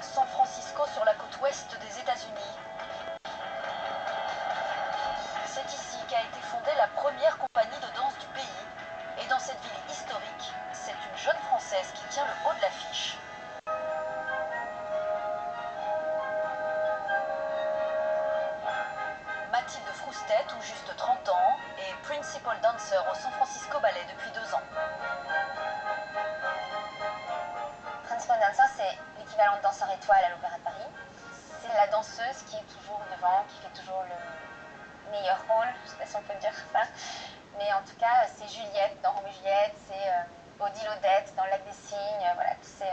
San Francisco sur la côte ouest des États-Unis. C'est ici qu'a été fondée la première compagnie de danse du pays. Et dans cette ville historique, c'est une jeune Française qui tient le haut de l'affiche. Mathilde Froustet, tout juste 30 ans, est principal dancer au San Francisco Ballet depuis 2 ans. Principal dancer, c'est l'équivalent de danseur étoile à l'Opéra de Paris. C'est la danseuse qui est toujours devant, qui fait toujours le meilleur rôle, je ne sais pas si on peut dire ça. Mais en tout cas, c'est Juliette dans Roméo et Juliette, c'est Odile Odette dans Le Lac des Cygnes, voilà, tous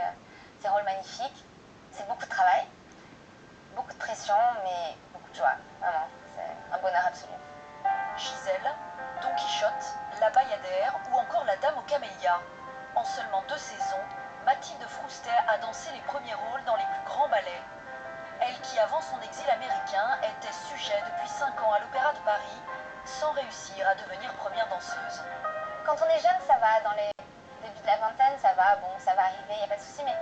ces rôles magnifiques. C'est beaucoup de travail, beaucoup de pression, mais beaucoup de joie, vraiment, c'est un bonheur absolu. Gisèle, Don Quichotte, La Bayadère ou encore La Dame aux Camélias. En seulement 2 saisons, Mathilde Froustet a dansé les premiers rôles dans les plus grands ballets. Elle qui, avant son exil américain, était sujet depuis 5 ans à l'Opéra de Paris, sans réussir à devenir première danseuse. Quand on est jeune, ça va, dans les débuts de la vingtaine, ça va, bon, ça va arriver, il n'y a pas de souci, mais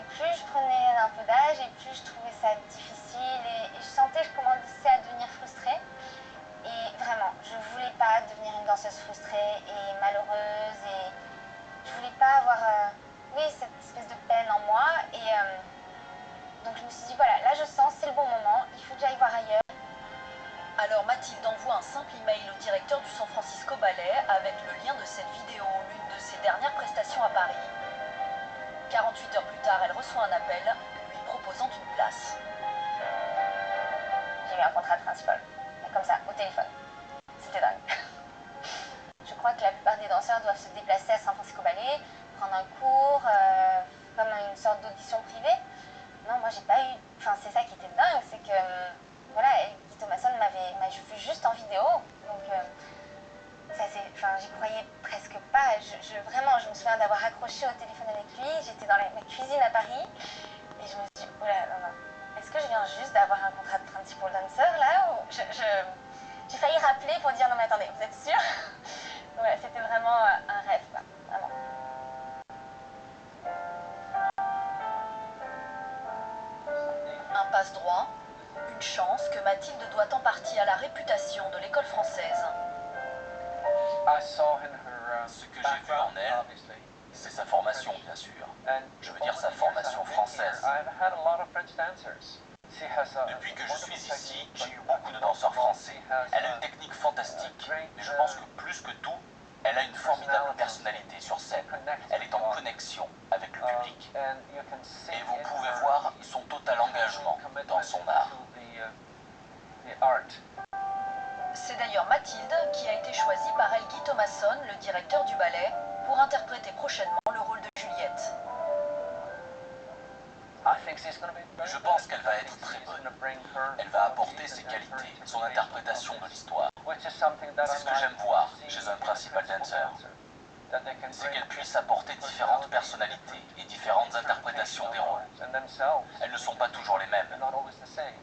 plus je prenais un peu d'âge et plus je trouvais ça difficile et je sentais que je commençais à devenir frustrée. Et vraiment, je voulais pas devenir une danseuse frustrée et malheureuse et je voulais pas avoir, oui, cette espèce de peine en moi et donc je me suis dit, voilà, là je sens, c'est le bon moment, il faut que j'aille voir ailleurs. Alors Mathilde envoie un simple email au directeur du San Francisco Ballet avec le lien de cette vidéo, l'une de ses dernières prestations à Paris. 48 heures plus tard, elle reçoit un appel lui proposant une place. J'ai eu un contrat de principal, comme ça, au téléphone. C'était dingue. Je crois que la plupart des danseurs doivent se déplacer à San Francisco Ballet, prendre un cours, comme une sorte d'audition privée. Non, moi j'ai pas eu... Enfin, c'est ça qui était dingue, c'est que... voilà, Guy Thomasson m'a vu juste en vidéo, donc... j'y croyais presque pas. Vraiment, je me souviens d'avoir accroché au téléphone avec lui. J'étais dans ma cuisine à Paris et je me suis dit, oh là, non, est-ce que je viens juste d'avoir un contrat de principal dancer là ou j'ai failli rappeler pour dire, non mais attendez, vous êtes sûr? Voilà, c'était vraiment un rêve, quoi, vraiment. Un passe-droit, une chance que Mathilde doit en partie à la réputation de l'école française. Ce que j'ai vu en elle, c'est sa formation, bien sûr. Je veux dire sa formation française. Depuis que je suis ici, j'ai eu beaucoup de danseurs français. Elle a une technique fantastique, mais je pense que plus que tout, elle a une formidable personnalité sur scène. Elle est en connexion avec le public. Et vous pouvez voir son total engagement dans son art. C'est d'ailleurs Mathilde qui a été choisie par Guy Thomasson, le directeur du ballet, pour interpréter prochainement le rôle de Juliette. Je pense qu'elle va être très bonne. Elle va apporter ses qualités, son interprétation de l'histoire. C'est ce que j'aime voir chez un principal dancer. C'est qu'elle puisse apporter différentes personnalités et différentes interprétations des rôles. Elles ne sont pas toujours les mêmes.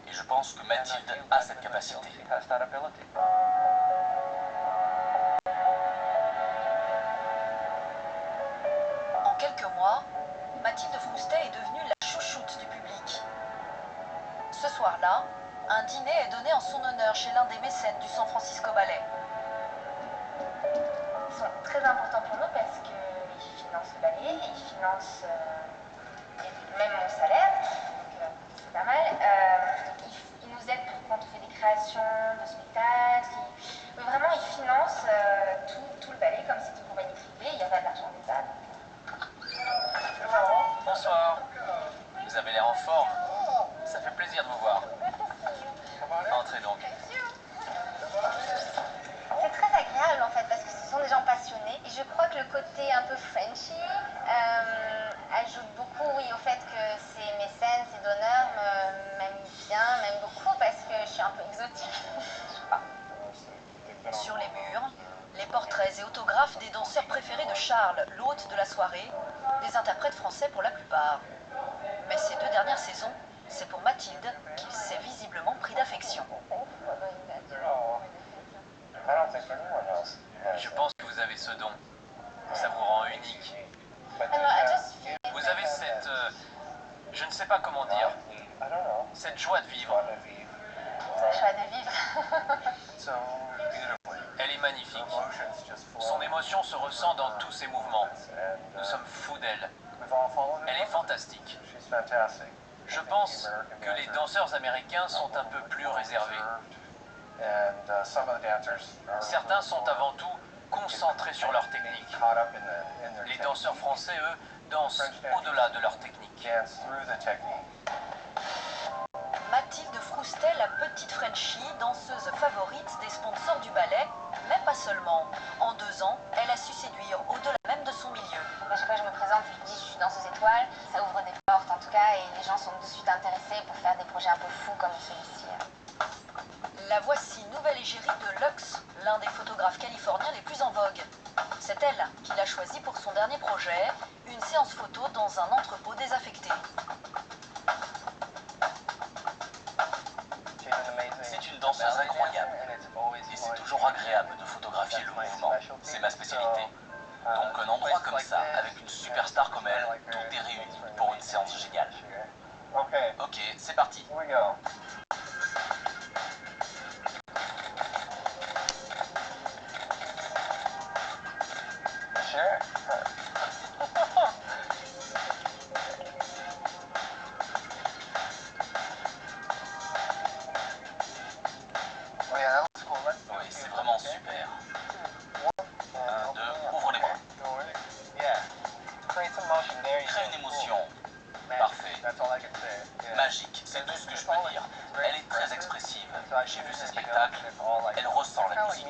Et je pense que Mathilde a cette capacité. En quelques mois, Mathilde Froustet est devenue la chouchoute du public. Ce soir-là, un dîner est donné en son honneur chez l'un des mécènes du San Francisco Ballet. Ils sont très importants pour nous parce qu'ils financent le ballet, ils financent même mon salaire, donc c'est pas mal. Ils nous aident quand on fait des créations de spectacles. Vraiment, ils financent tout le ballet comme c'est une compagnie privée, il n'y a pas d'argent d'État. Bonsoir. Vous avez l'air en forme. Ça fait plaisir de vous voir. Entrez donc. C'est très agréable en fait parce que ce sont des gens passionnés et je crois que le côté un peu Frenchy ajoute beaucoup au fait que ces mécènes, ces donneurs m'aiment bien, m'aiment beaucoup parce que je suis un peu exotique, je crois. Sur les murs, les portraits et autographes des danseurs préférés de Charles, l'hôte de la soirée, des interprètes français pour la plupart. Mais ces 2 dernières saisons, c'est pour Mathilde qu'il s'est visiblement pris d'affection. Je pense que vous avez ce don. Ça vous rend unique. Vous avez cette... je ne sais pas comment dire. Cette joie de vivre. La joie de vivre. Elle est magnifique. Son émotion se ressent dans tous ses mouvements. Nous sommes fous d'elle. Elle est fantastique. Je pense que les danseurs américains sont un peu plus réservés. Certains sont avant tout concentrés sur leur technique. Les danseurs français, eux, dansent au-delà de leur technique. Mathilde Froustet, la petite Frenchie, danseuse favorite des sponsors du ballet, mais pas seulement. En 2 ans, elle a su séduire au-delà même de son milieu. À chaque fois que je me présente, je dis je suis danseuse étoile. Ça ouvre des portes en tout cas et les gens sont de suite intéressés pour faire des projets un peu fous comme celui-ci. La voici, nouvelle égérie de Lux, l'un des photographes californiens les plus en vogue. C'est elle qui l'a choisi pour son dernier projet, une séance photo dans un entrepôt désaffecté. C'est une danseuse incroyable. Et c'est toujours agréable de photographier le mouvement. C'est ma spécialité. Donc un endroit comme ça, avec une superstar comme elle, tout est réuni pour une séance géniale. Ok, c'est parti. Oui, c'est vraiment super. 1, 2, ouvre les bras. Crée une émotion. Parfait. Magique, c'est tout ce que je peux dire. Elle est très expressive. J'ai vu ses spectacles. Elle ressent la musique.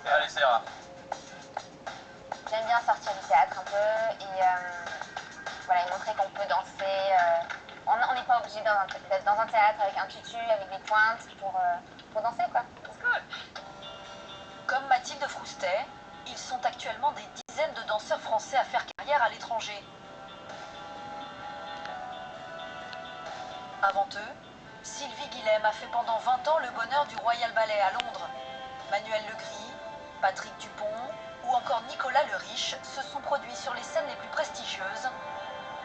Allez, Sarah. J'aime bien sortir du théâtre un peu et voilà, et montrer qu'on peut danser. On n'est pas obligé d'être dans un théâtre avec un tutu, avec des pointes pour danser quoi. Comme Mathilde Froustet, ils sont actuellement des dizaines de danseurs français à faire carrière à l'étranger. Avant eux, Sylvie Guilhem a fait pendant 20 ans le bonheur du Royal Ballet à Londres. Manuel Legris, Patrick Dupont ou encore Nicolas Le Riche se sont produits sur les scènes les plus prestigieuses.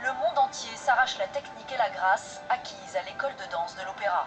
Le monde entier s'arrache la technique et la grâce acquises à l'école de danse de l'opéra.